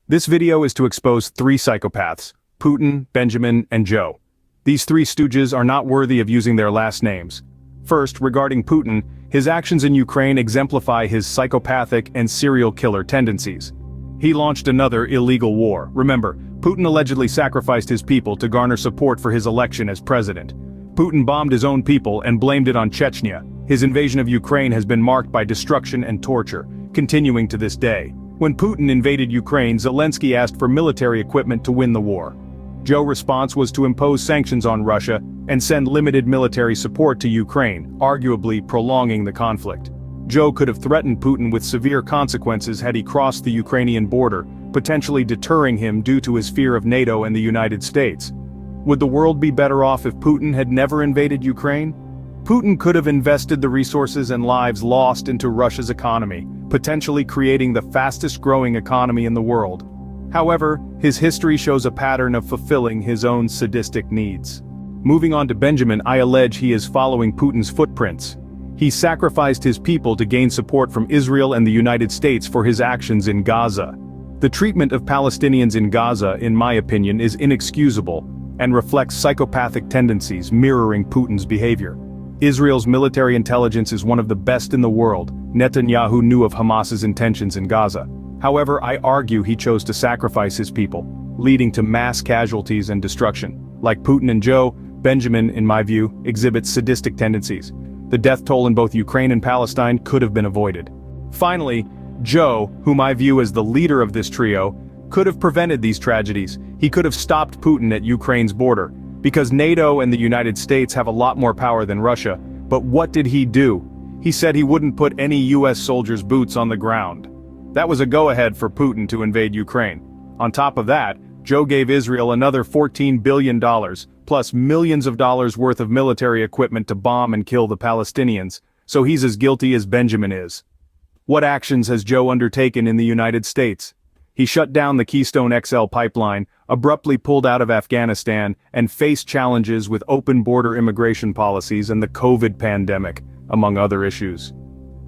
This video is to expose three psychopaths: Putin, Benjamin, and Joe. These three stooges are not worthy of using their last names. First, regarding Putin, his actions in Ukraine exemplify his psychopathic and serial killer tendencies. He launched another illegal war. Remember, Putin allegedly sacrificed his people to garner support for his election as president. Putin bombed his own people and blamed it on Chechnya. His invasion of Ukraine has been marked by destruction and torture, continuing to this day. When Putin invaded Ukraine, Zelensky asked for military equipment to win the war. Joe's response was to impose sanctions on Russia and send limited military support to Ukraine, arguably prolonging the conflict. Joe could have threatened Putin with severe consequences had he crossed the Ukrainian border, potentially deterring him due to his fear of NATO and the United States. Would the world be better off if Putin had never invaded Ukraine? Putin could have invested the resources and lives lost into Russia's economy, potentially creating the fastest-growing economy in the world. However, his history shows a pattern of fulfilling his own sadistic needs. Moving on to Benjamin, I allege he is following Putin's footprints. He sacrificed his people to gain support from Israel and the United States for his actions in Gaza. The treatment of Palestinians in Gaza, in my opinion, is inexcusable and reflects psychopathic tendencies mirroring Putin's behavior. Israel's military intelligence is one of the best in the world. Netanyahu knew of Hamas's intentions in Gaza. However, I argue he chose to sacrifice his people, leading to mass casualties and destruction. Like Putin and Joe, Benjamin, in my view, exhibits sadistic tendencies. The death toll in both Ukraine and Palestine could have been avoided. Finally, Joe, whom I view as the leader of this trio, could have prevented these tragedies. He could have stopped Putin at Ukraine's border, because NATO and the United States have a lot more power than Russia. But what did he do? He said he wouldn't put any US soldiers' boots on the ground. That was a go-ahead for Putin to invade Ukraine. On top of that, Joe gave Israel another $14 billion, plus millions of dollars worth of military equipment to bomb and kill the Palestinians, so he's as guilty as Benjamin is. What actions has Joe undertaken in the United States? He shut down the Keystone XL pipeline, abruptly pulled out of Afghanistan, and faced challenges with open border immigration policies and the COVID pandemic, among other issues.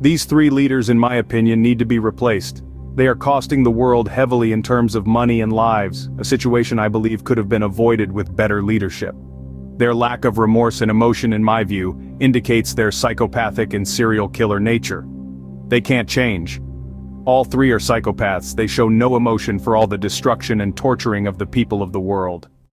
These three leaders, in my opinion, need to be replaced. They are costing the world heavily in terms of money and lives, a situation I believe could have been avoided with better leadership. Their lack of remorse and emotion, in my view, indicates their psychopathic and serial killer nature. They can't change. All three are psychopaths. They show no emotion for all the destruction and torturing of the people of the world.